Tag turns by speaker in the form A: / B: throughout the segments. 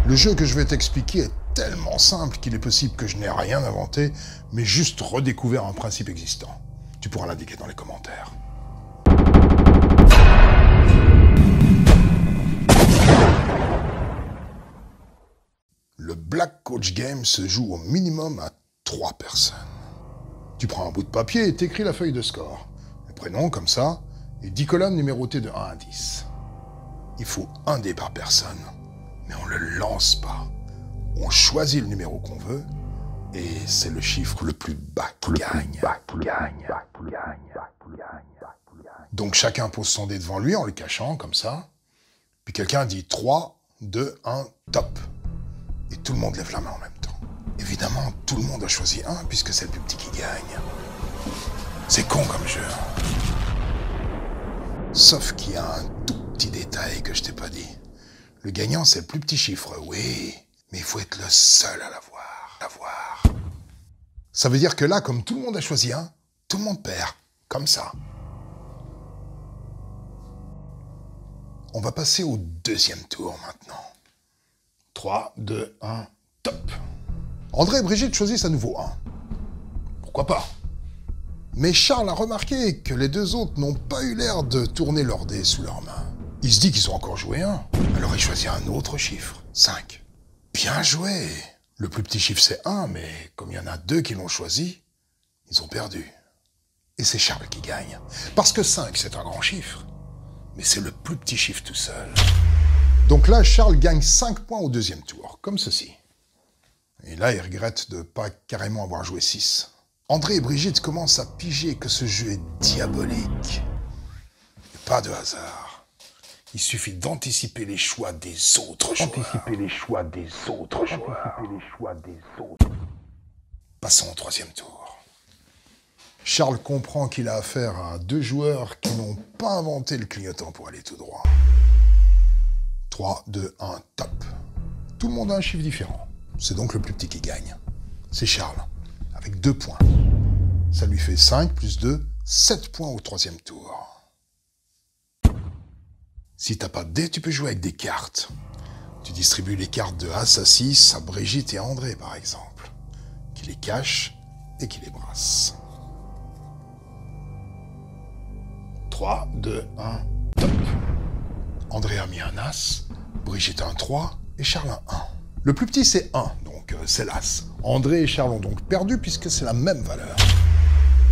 A: Le jeu que je vais t'expliquer est tellement simple qu'il est possible que je n'ai rien inventé, mais juste redécouvert un principe existant. Tu pourras l'indiquer dans les commentaires. Le Black Coach Game se joue au minimum à 3 personnes. Tu prends un bout de papier et t'écris la feuille de score. Le prénom, comme ça, et 10 colonnes numérotées de 1 à 10. Il faut un dé par personne, mais on ne le lance pas. On choisit le numéro qu'on veut, et c'est le chiffre le plus bas qui gagne. Donc chacun pose son dé devant lui en le cachant, comme ça. Puis quelqu'un dit 3, 2, 1, top. Et tout le monde lève la main en même temps. Évidemment, tout le monde a choisi 1, puisque c'est le plus petit qui gagne. C'est con comme jeu. Sauf qu'il y a un tout petit détail que je t'ai pas dit. Le gagnant, c'est le plus petit chiffre, oui. Mais il faut être le seul à l'avoir. Ça veut dire que là, comme tout le monde a choisi 1, tout le monde perd. Comme ça. On va passer au deuxième tour maintenant. 3, 2, 1, top. André et Brigitte choisissent à nouveau 1. Pourquoi pas? Mais Charles a remarqué que les deux autres n'ont pas eu l'air de tourner leur dés sous leurs mains. Il se dit qu'ils ont encore joué 1. Alors il choisit un autre chiffre, 5. Bien joué. Le plus petit chiffre c'est 1, mais comme il y en a 2 qui l'ont choisi, ils ont perdu. Et c'est Charles qui gagne. Parce que 5 c'est un grand chiffre, mais c'est le plus petit chiffre tout seul. Donc là, Charles gagne 5 points au deuxième tour, comme ceci. Et là, il regrette de ne pas carrément avoir joué 6. André et Brigitte commencent à piger que ce jeu est diabolique. Pas de hasard. Il suffit d'anticiper les choix des autres joueurs. Passons au troisième tour. Charles comprend qu'il a affaire à 2 joueurs qui n'ont pas inventé le clignotant pour aller tout droit. 3, 2, 1, top. Tout le monde a un chiffre différent. C'est donc le plus petit qui gagne. C'est Charles, avec 2 points. Ça lui fait 5 plus 2, 7 points au troisième tour. Si t'as pas de dés, tu peux jouer avec des cartes. Tu distribues les cartes de As à 6 à Brigitte et à André, par exemple, qui les cachent et qui les brassent. 3, 2, 1, top. André a mis un As, Brigitte un 3 et Charles un 1. Le plus petit c'est 1, donc c'est l'As. André et Charles ont donc perdu puisque c'est la même valeur.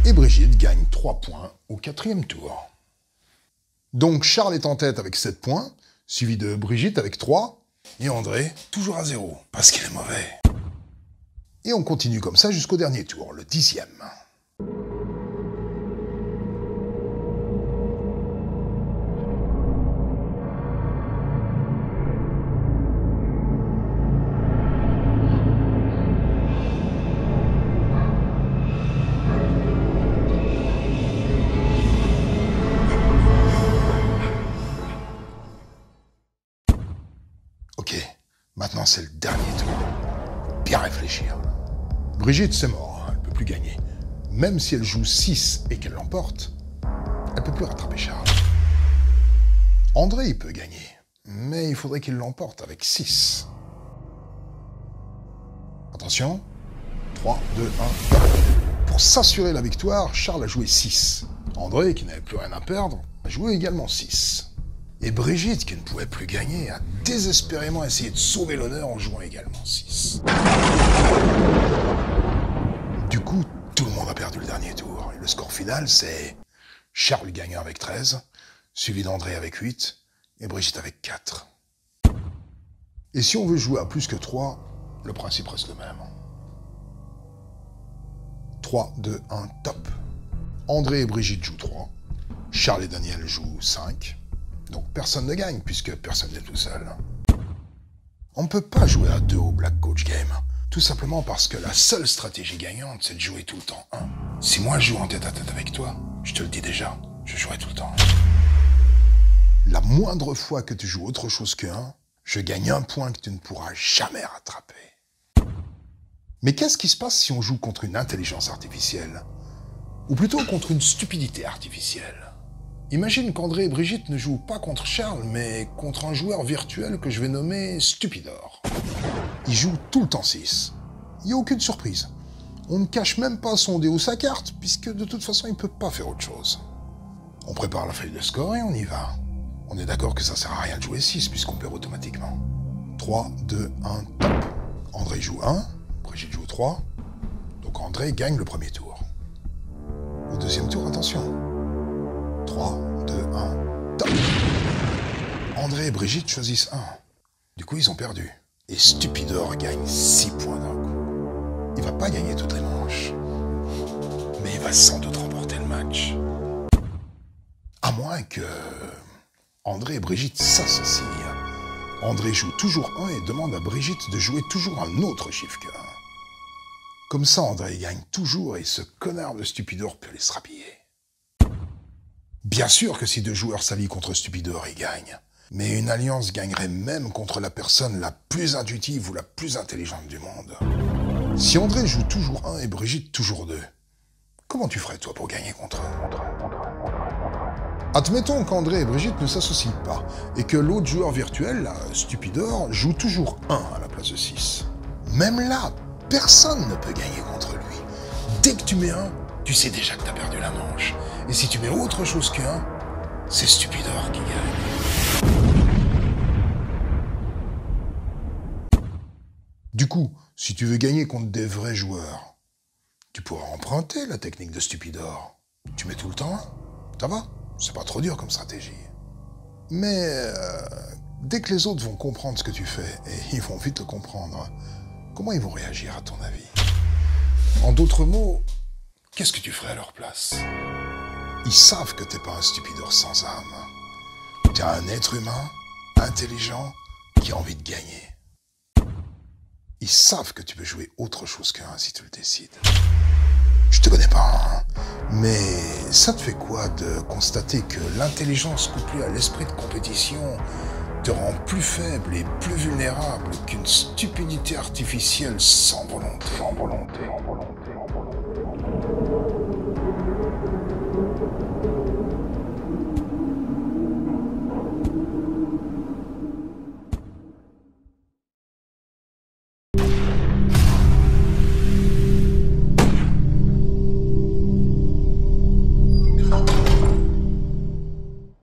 A: Et Brigitte gagne 3 points au quatrième tour. Donc Charles est en tête avec 7 points, suivi de Brigitte avec 3, et André toujours à 0, parce qu'il est mauvais. Et on continue comme ça jusqu'au dernier tour, le 10e. Maintenant, c'est le dernier tour. Bien réfléchir. Brigitte, c'est mort, elle ne peut plus gagner. Même si elle joue 6 et qu'elle l'emporte, elle ne peut plus rattraper Charles. André, il peut gagner, mais il faudrait qu'il l'emporte avec 6. Attention. 3, 2, 1. Pour s'assurer la victoire, Charles a joué 6. André, qui n'avait plus rien à perdre, a joué également 6. Et Brigitte, qui ne pouvait plus gagner, a désespérément essayé de sauver l'honneur en jouant également 6. Du coup, tout le monde a perdu le dernier tour. Et le score final, c'est Charles gagnant avec 13, suivi d'André avec 8, et Brigitte avec 4. Et si on veut jouer à plus que 3, le principe reste le même. 3, 2, 1, top. André et Brigitte jouent 3, Charles et Daniel jouent 5, donc personne ne gagne puisque personne n'est tout seul. On ne peut pas jouer à 2 au Black Coach Game, tout simplement parce que la seule stratégie gagnante, c'est de jouer tout le temps 1. Si moi je joue en tête-à-tête avec toi, je te le dis déjà, je jouerai tout le temps 1. La moindre fois que tu joues autre chose que 1, je gagne 1 point que tu ne pourras jamais rattraper. Mais qu'est-ce qui se passe si on joue contre une intelligence artificielle? Ou plutôt contre une stupidité artificielle? Imagine qu'André et Brigitte ne jouent pas contre Charles, mais contre un joueur virtuel que je vais nommer Stupidor. Il joue tout le temps 6. Il n'y a aucune surprise. On ne cache même pas son dé ou sa carte, puisque de toute façon, il ne peut pas faire autre chose. On prépare la feuille de score et on y va. On est d'accord que ça sert à rien de jouer 6, puisqu'on perd automatiquement. 3, 2, 1, top. André joue 1, Brigitte joue 3. Donc André gagne le premier tour. Au deuxième tour, attention. 3, 2, 1, top. André et Brigitte choisissent 1. Du coup, ils ont perdu. Et Stupidor gagne 6 points d'un coup. Il va pas gagner toutes les manches. Mais il va sans doute remporter le match. À moins que André et Brigitte s'associent. André joue toujours 1 et demande à Brigitte de jouer toujours un autre chiffre que 1. Comme ça, André gagne toujours et ce connard de Stupidor peut les se rhabiller. Bien sûr que si 2 joueurs s'allient contre Stupidor, ils gagnent. Mais une alliance gagnerait même contre la personne la plus intuitive ou la plus intelligente du monde. Si André joue toujours 1 et Brigitte toujours 2, comment tu ferais toi pour gagner contre eux? Admettons qu'André et Brigitte ne s'associent pas et que l'autre joueur virtuel, là, Stupidor, joue toujours 1 à la place de 6. Même là, personne ne peut gagner contre lui. Dès que tu mets 1, tu sais déjà que tu as perdu la manche. Et si tu mets autre chose qu'1, c'est Stupidor qui gagne. Du coup, si tu veux gagner contre des vrais joueurs, tu pourras emprunter la technique de Stupidor. Tu mets tout le temps 1, ça va? C'est pas trop dur comme stratégie. Mais dès que les autres vont comprendre ce que tu fais, et ils vont vite le comprendre, comment ils vont réagir à ton avis? En d'autres mots, qu'est-ce que tu ferais à leur place? Ils savent que t'es pas un Stupidor sans âme. T'es un être humain, intelligent, qui a envie de gagner. Ils savent que tu peux jouer autre chose qu'un si tu le décides. Je te connais pas, hein, mais ça te fait quoi de constater que l'intelligence couplée à l'esprit de compétition te rend plus faible et plus vulnérable qu'une stupidité artificielle sans volonté.